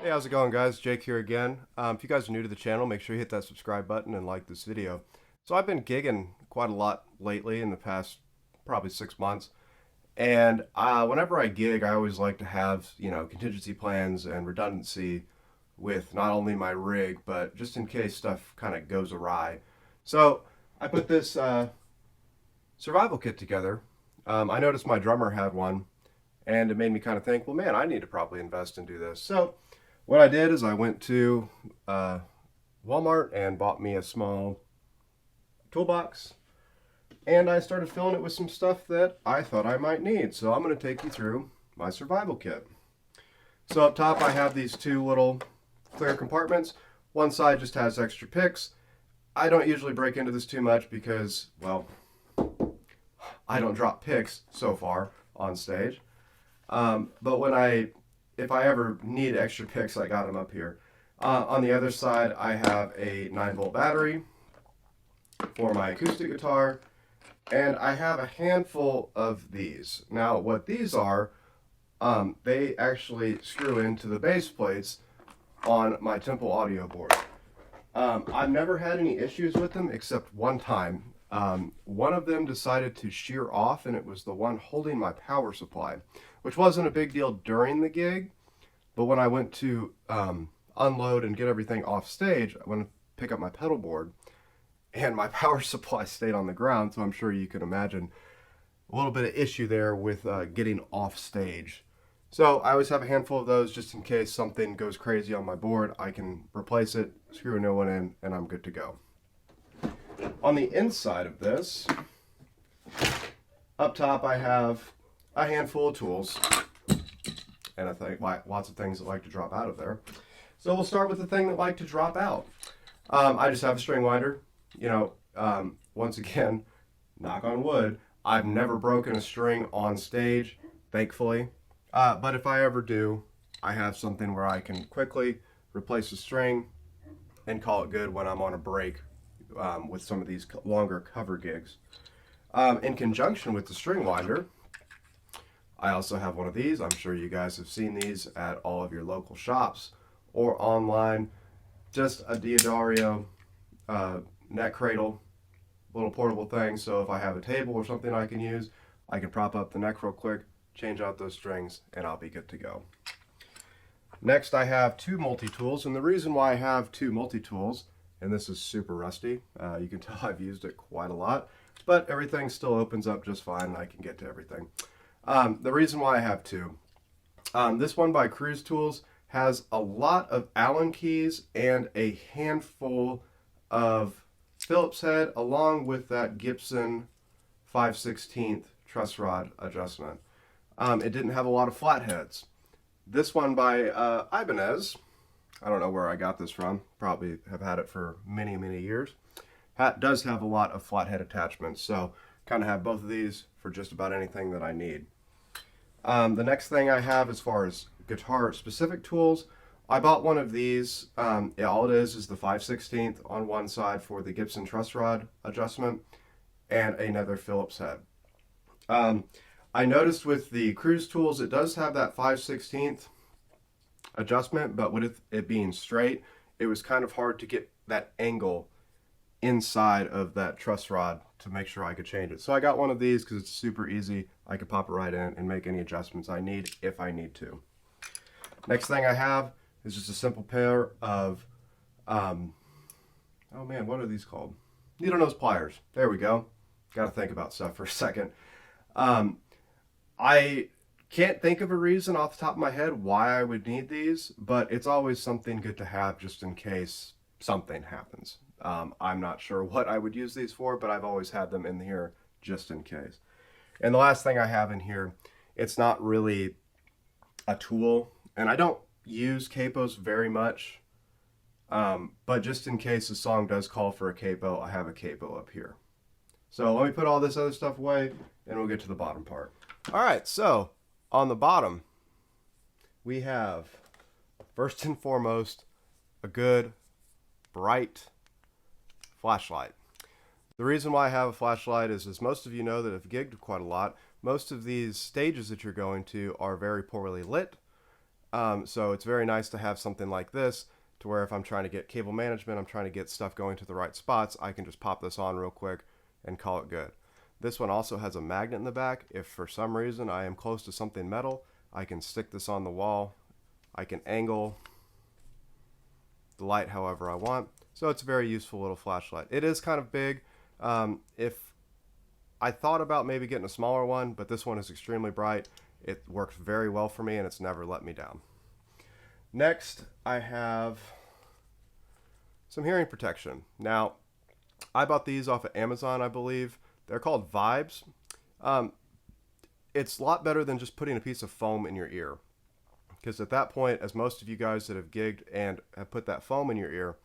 Hey, how's it going, guys? Jake here again. If you guys are new to the channel, make sure you hit that subscribe button and like this video. So I've been gigging quite a lot lately in the past probably 6 months. And whenever I gig, I always like to have, contingency plans and redundancy with not only my rig, but just in case stuff kind of goes awry. So I put this survival kit together. I noticed my drummer had one, and it made me kind of think, well, man, I need to probably invest and do this. So what I did is I went to Walmart and bought me a small toolbox, and I started filling it with some stuff that I thought I might need. So I'm going to take you through my survival kit. So up top I have these two little clear compartments. One side just has extra picks. I don't usually break into this too much because, well, I don't drop picks so far on stage. But if I ever need extra picks, I got them up here. On the other side, I have a 9-volt battery for my acoustic guitar, and I have a handful of these. Now, what these are, they actually screw into the bass plates on my Temple audio board. I've never had any issues with them except one time. One of them decided to shear off, and it was the one holding my power supply, which wasn't a big deal during the gig, but when I went to unload and get everything off stage, I went to pick up my pedal board, and my power supply stayed on the ground, so I'm sure you can imagine a little bit of issue there with getting off stage. So I always have a handful of those just in case something goes crazy on my board. I can replace it, screw a new one in, and I'm good to go. On the inside of this, up top I have a handful of tools, and I think lots of things that like to drop out of there. So we'll start with the thing that like to drop out. I just have a string winder. Once again, knock on wood, I've never broken a string on stage, thankfully. But if I ever do, I have something where I can quickly replace the string and call it good when I'm on a break with some of these longer cover gigs. In conjunction with the string winder, I also have one of these. I'm sure you guys have seen these at all of your local shops or online. Just a Diodario neck cradle, little portable thing. So if I have a table or something I can use, I can prop up the neck real quick, change out those strings, and I'll be good to go. Next, I have two multi-tools, and the reason why I have two multi-tools, and this is super rusty, you can tell I've used it quite a lot, but everything still opens up just fine, and I can get to everything. The reason why I have two, this one by Cruise Tools has a lot of Allen keys and a handful of Phillips head, along with that Gibson 5/16 truss rod adjustment. It didn't have a lot of flatheads. This one by Ibanez, I don't know where I got this from, probably have had it for many, many years. Does have a lot of flathead attachments, so kind of have both of these for just about anything that I need. The next thing I have as far as guitar specific tools, I bought one of these. All it is the 5/16 on one side for the Gibson truss rod adjustment and another Phillips head. I noticed with the Cruise Tools, it does have that 5/16 adjustment, but with it being straight, it was kind of hard to get that angle inside of that truss rod to make sure I could change it. So I got one of these because it's super easy. I could pop it right in and make any adjustments I need if I need to. Next thing I have is just a simple pair of, oh man, what are these called? Needle nose pliers. There we go. Got to think about stuff for a second. I can't think of a reason off the top of my head why I would need these, but it's always something good to have just in case something happens. I'm not sure what I would use these for, but I've always had them in here just in case. And the last thing I have in here, it's not really a tool, and I don't use capos very much, but just in case the song does call for a capo, I have a capo up here. So let me put all this other stuff away, and we'll get to the bottom part. All right, so on the bottom, we have, first and foremost, a good, bright flashlight. The reason why I have a flashlight is, as most of you know that have gigged quite a lot, most of these stages that you're going to are very poorly lit. So it's very nice to have something like this to where if I'm trying to get cable management, I'm trying to get stuff going to the right spots, I can just pop this on real quick and call it good. This one also has a magnet in the back. If for some reason I am close to something metal, I can stick this on the wall. I can angle the light however I want. So it's a very useful little flashlight. It is kind of big. If I thought about maybe getting a smaller one, but this one is extremely bright. It works very well for me and it's never let me down. Next, I have some hearing protection. Now, I bought these off of Amazon, I believe. They're called Vibes. It's a lot better than just putting a piece of foam in your ear. Because at that point, as most of you guys that have gigged and have put that foam in your ear,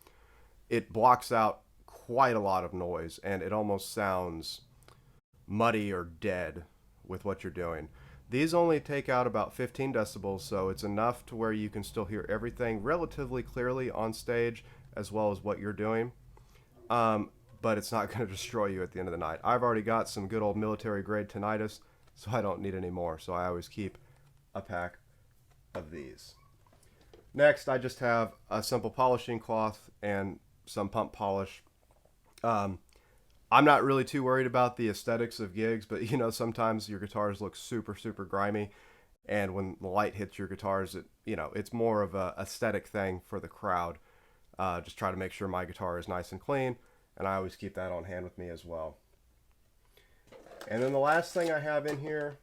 it blocks out quite a lot of noise and it almost sounds muddy or dead with what you're doing. These only take out about 15 decibels, so it's enough to where you can still hear everything relatively clearly on stage as well as what you're doing. But it's not going to destroy you at the end of the night. I've already got some good old military grade tinnitus, so I don't need any more. So I always keep a pack of these. Next, I just have a simple polishing cloth and some pump polish. I'm not really too worried about the aesthetics of gigs, but you know, sometimes your guitars look super, super grimy. And when the light hits your guitars, it's more of a aesthetic thing for the crowd. Just try to make sure my guitar is nice and clean. And I always keep that on hand with me as well. And then the last thing I have in here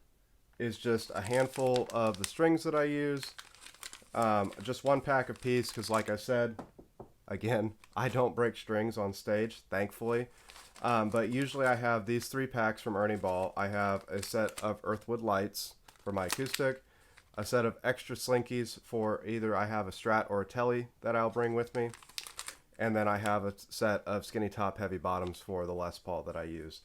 is just a handful of the strings that I use. Just one pack apiece because like I said, again, I don't break strings on stage, thankfully. But usually I have these 3 packs from Ernie Ball. I have a set of Earthwood lights for my acoustic, a set of extra slinkies for either I have a Strat or a Tele that I'll bring with me, and then I have a set of skinny top heavy bottoms for the Les Paul that I use.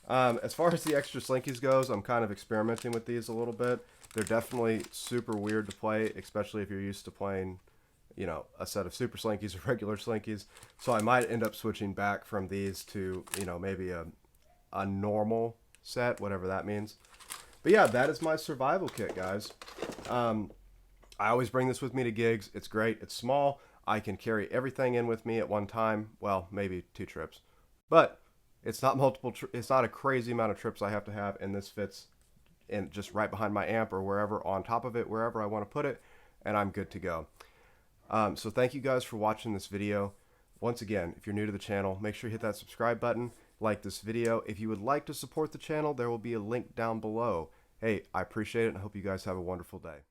As far as the extra slinkies goes, I'm kind of experimenting with these a little bit. They're definitely super weird to play, especially if you're used to playing, a set of super slinkies or regular slinkies. So I might end up switching back from these to, maybe a normal set, whatever that means. But yeah, that is my survival kit, guys. I always bring this with me to gigs. It's great. It's small. I can carry everything in with me at one time. Well, maybe 2 trips. But it's not it's not a crazy amount of trips I have to have, and this fits in just right behind my amp or wherever, on top of it, wherever I want to put it, and I'm good to go. So thank you guys for watching this video. Once again, if you're new to the channel, make sure you hit that subscribe button, like this video. If you would like to support the channel, there will be a link down below. Hey, I appreciate it and I hope you guys have a wonderful day.